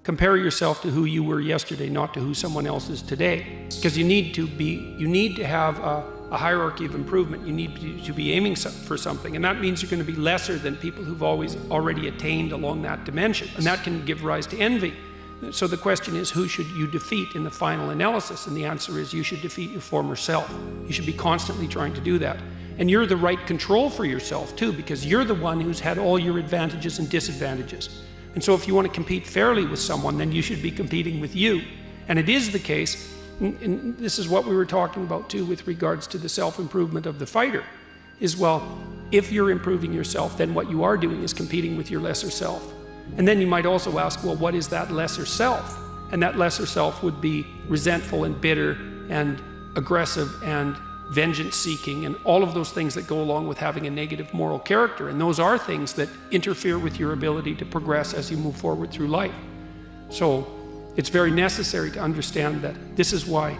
Compare yourself to who you were yesterday, not to who someone else is today. Because you need to have a hierarchy of improvement. You need to be aiming for something. And that means you're going to be lesser than people who've already attained along that dimension. And that can give rise to envy. So the question is, who should you defeat in the final analysis? And the answer is, you should defeat your former self. You should be constantly trying to do that. And you're the right control for yourself too, because you're the one who's had all your advantages and disadvantages. And so if you want to compete fairly with someone, then you should be competing with you. And it is the case, and this is what we were talking about too with regards to the self-improvement of the fighter, is, well, if you're improving yourself, then what you are doing is competing with your lesser self. And then you might also ask, well, what is that lesser self? And that lesser self would be resentful and bitter and aggressive and vengeance-seeking and all of those things that go along with having a negative moral character. And those are things that interfere with your ability to progress as you move forward through life. So it's very necessary to understand that this is why,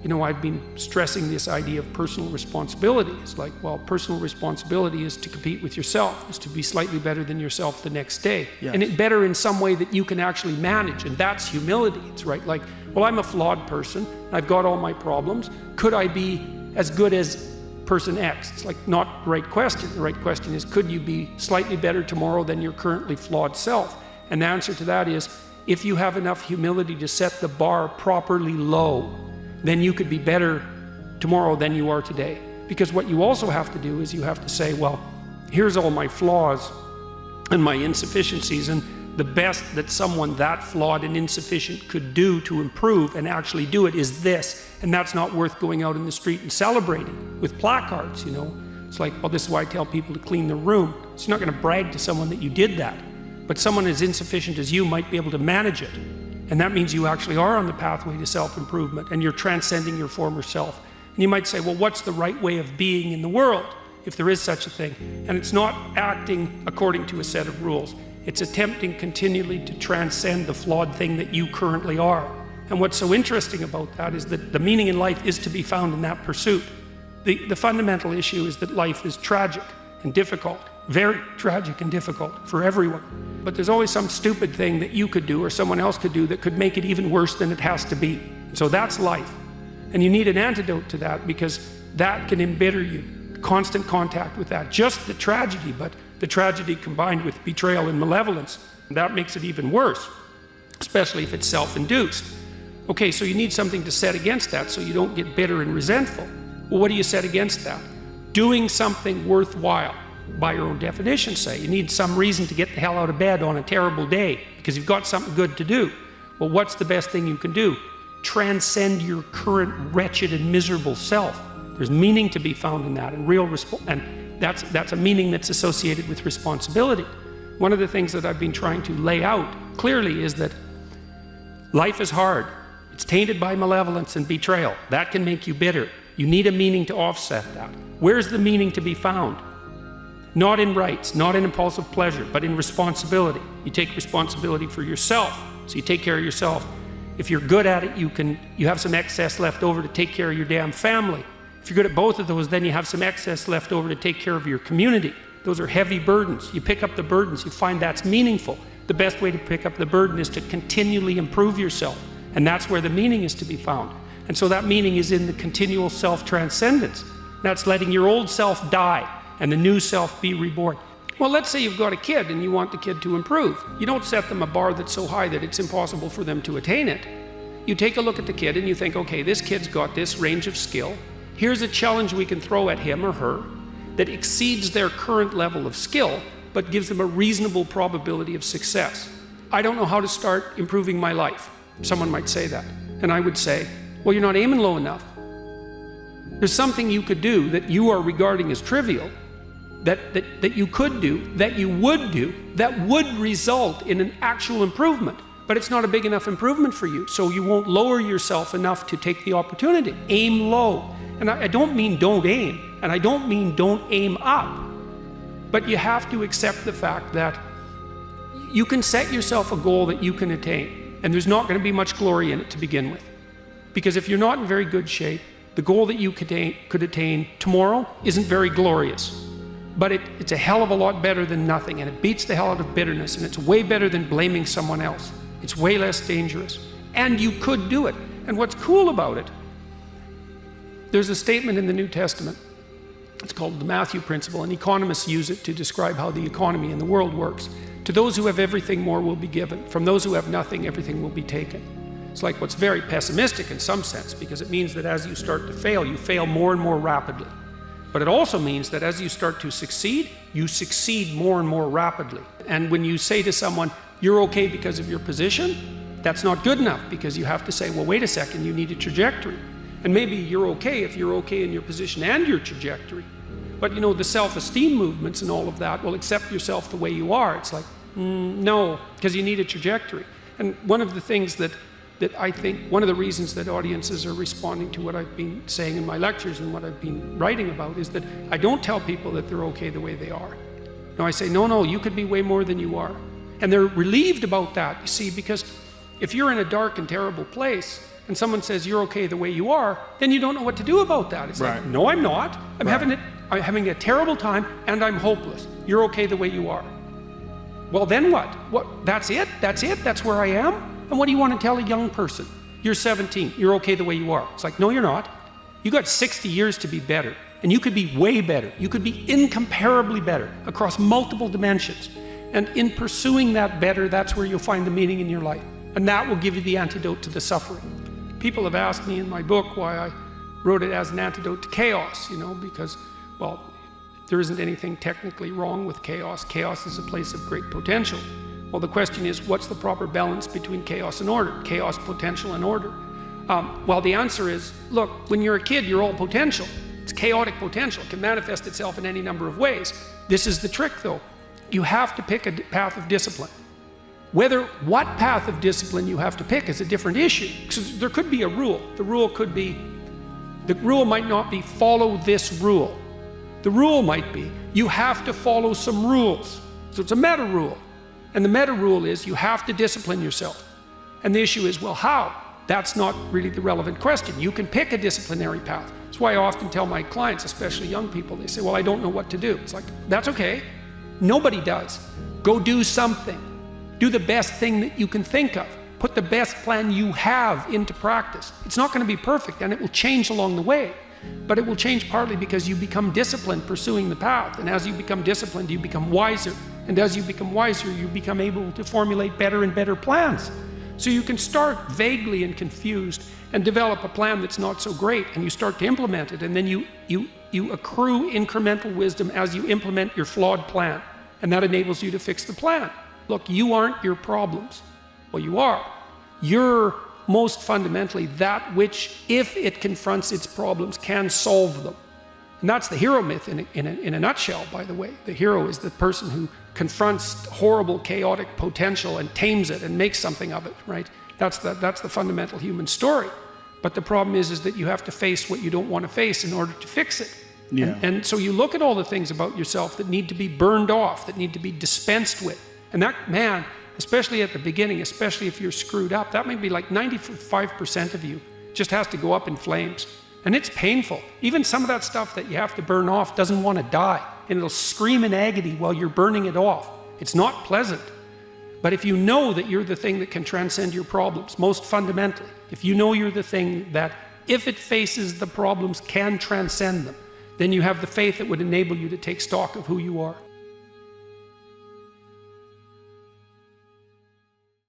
you know, I've been stressing this idea of personal responsibility. It's like, well, personal responsibility is to compete with yourself, is to be slightly better than yourself the next day. Yes. And better in some way that you can actually manage, and that's humility. It's right, like, well, I'm a flawed person, I've got all my problems, could I be as good as person X? It's like, not the right question. The right question is, could you be slightly better tomorrow than your currently flawed self? And the answer to that is, if you have enough humility to set the bar properly low, then you could be better tomorrow than you are today. Because what you also have to do is you have to say, well, here's all my flaws and my insufficiencies, and the best that someone that flawed and insufficient could do to improve and actually do it is this. And that's not worth going out in the street and celebrating with placards, you know. It's like, well, this is why I tell people to clean their room. So you're not going to brag to someone that you did that. But someone as insufficient as you might be able to manage it. And that means you actually are on the pathway to self-improvement, and you're transcending your former self. And you might say, well, what's the right way of being in the world, if there is such a thing? And it's not acting according to a set of rules. It's attempting continually to transcend the flawed thing that you currently are. And what's so interesting about that is that the meaning in life is to be found in that pursuit. The fundamental issue is that life is tragic and difficult, very tragic and difficult for everyone. But there's always some stupid thing that you could do or someone else could do that could make it even worse than it has to be. So that's life. And you need an antidote to that, because that can embitter you. Constant contact with that. Just the tragedy, but the tragedy combined with betrayal and malevolence. That makes it even worse, especially if it's self-induced. Okay, so you need something to set against that so you don't get bitter and resentful. Well, what do you set against that? Doing something worthwhile. By your own definition, say. You need some reason to get the hell out of bed on a terrible day because you've got something good to do. Well, what's the best thing you can do? Transcend your current wretched and miserable self. There's meaning to be found in that, and that's a meaning that's associated with responsibility. One of the things that I've been trying to lay out clearly is that life is hard. It's tainted by malevolence and betrayal. That can make you bitter. You need a meaning to offset that. Where's the meaning to be found? Not in rights, not in impulsive pleasure, but in responsibility. You take responsibility for yourself, so you take care of yourself. If you're good at it, you have some excess left over to take care of your damn family. If you're good at both of those, then you have some excess left over to take care of your community. Those are heavy burdens. You pick up the burdens, you find that's meaningful. The best way to pick up the burden is to continually improve yourself. And that's where the meaning is to be found. And so that meaning is in the continual self-transcendence. That's letting your old self die and the new self be reborn. Well, let's say you've got a kid and you want the kid to improve. You don't set them a bar that's so high that it's impossible for them to attain it. You take a look at the kid and you think, okay, this kid's got this range of skill. Here's a challenge we can throw at him or her that exceeds their current level of skill, but gives them a reasonable probability of success. I don't know how to start improving my life. Someone might say that. And I would say, well, you're not aiming low enough. There's something you could do that you are regarding as trivial, that you could do, that you would do, that would result in an actual improvement. But it's not a big enough improvement for you, so you won't lower yourself enough to take the opportunity. Aim low. And I don't mean don't aim, and I don't mean don't aim up. But you have to accept the fact that you can set yourself a goal that you can attain, and there's not going to be much glory in it to begin with. Because if you're not in very good shape, the goal that you could attain tomorrow isn't very glorious. But it's a hell of a lot better than nothing, and it beats the hell out of bitterness, and it's way better than blaming someone else. It's way less dangerous. And you could do it. And what's cool about it, there's a statement in the New Testament. It's called the Matthew Principle, and economists use it to describe how the economy in the world works. To those who have everything, more will be given. From those who have nothing, everything will be taken. It's like what's very pessimistic in some sense, because it means that as you start to fail, you fail more and more rapidly. But it also means that as you start to succeed, you succeed more and more rapidly. And when you say to someone, you're okay because of your position, that's not good enough, because you have to say, well, wait a second, you need a trajectory. And maybe you're okay if you're okay in your position and your trajectory. But you know, the self-esteem movements and all of that will accept yourself the way you are. It's like, no, because you need a trajectory. And one of the things that I think, one of the reasons that audiences are responding to what I've been saying in my lectures and what I've been writing about is that I don't tell people that they're okay the way they are. No, I say, no, you could be way more than you are. And they're relieved about that, you see, because if you're in a dark and terrible place and someone says you're okay the way you are, then you don't know what to do about that. It's like, no, I'm not. I'm having a terrible time and I'm hopeless. You're okay the way you are. Well, then what? That's it? That's where I am? And what do you want to tell a young person? You're 17, you're okay the way you are. It's like, no, you're not. You got 60 years to be better. And you could be way better. You could be incomparably better across multiple dimensions. And in pursuing that better, that's where you'll find the meaning in your life. And that will give you the antidote to the suffering. People have asked me in my book why I wrote it as an antidote to chaos, you know, because, well, there isn't anything technically wrong with chaos. Chaos is a place of great potential. Well, the question is, what's the proper balance between chaos and order? Chaos, potential, and order. Well, the answer is, look, when you're a kid, you're all potential. It's chaotic potential. It can manifest itself in any number of ways. This is the trick, though. You have to pick a path of discipline. What path of discipline you have to pick is a different issue. Because there could be a rule. The rule might not be follow this rule. The rule might be you have to follow some rules. So it's a meta rule. And the meta rule is you have to discipline yourself. And the issue is, well, how? That's not really the relevant question. You can pick a disciplinary path. That's why I often tell my clients, especially young people, they say, well, I don't know what to do. It's like, that's okay. Nobody does. Go do something. Do the best thing that you can think of. Put the best plan you have into practice. It's not going to be perfect, and it will change along the way. But it will change partly because you become disciplined pursuing the path. And as you become disciplined, you become wiser. And as you become wiser, you become able to formulate better and better plans. So you can start vaguely and confused and develop a plan that's not so great, and you start to implement it, and then you accrue incremental wisdom as you implement your flawed plan. And that enables you to fix the plan. Look, you aren't your problems. Well, you are. You're most fundamentally that which, if it confronts its problems, can solve them. And that's the hero myth in a nutshell, by the way. The hero is the person who confronts horrible, chaotic potential and tames it and makes something of it, right? That's the fundamental human story. But the problem is that you have to face what you don't want to face in order to fix it. Yeah. And so you look at all the things about yourself that need to be burned off, that need to be dispensed with. And that, man, especially at the beginning, especially if you're screwed up, that might be like 95% of you just has to go up in flames. And it's painful. Even some of that stuff that you have to burn off doesn't want to die. And it'll scream in agony while you're burning it off. It's not pleasant. But if you know that you're the thing that can transcend your problems, most fundamentally, if you know you're the thing that, if it faces the problems, can transcend them, then you have the faith that would enable you to take stock of who you are.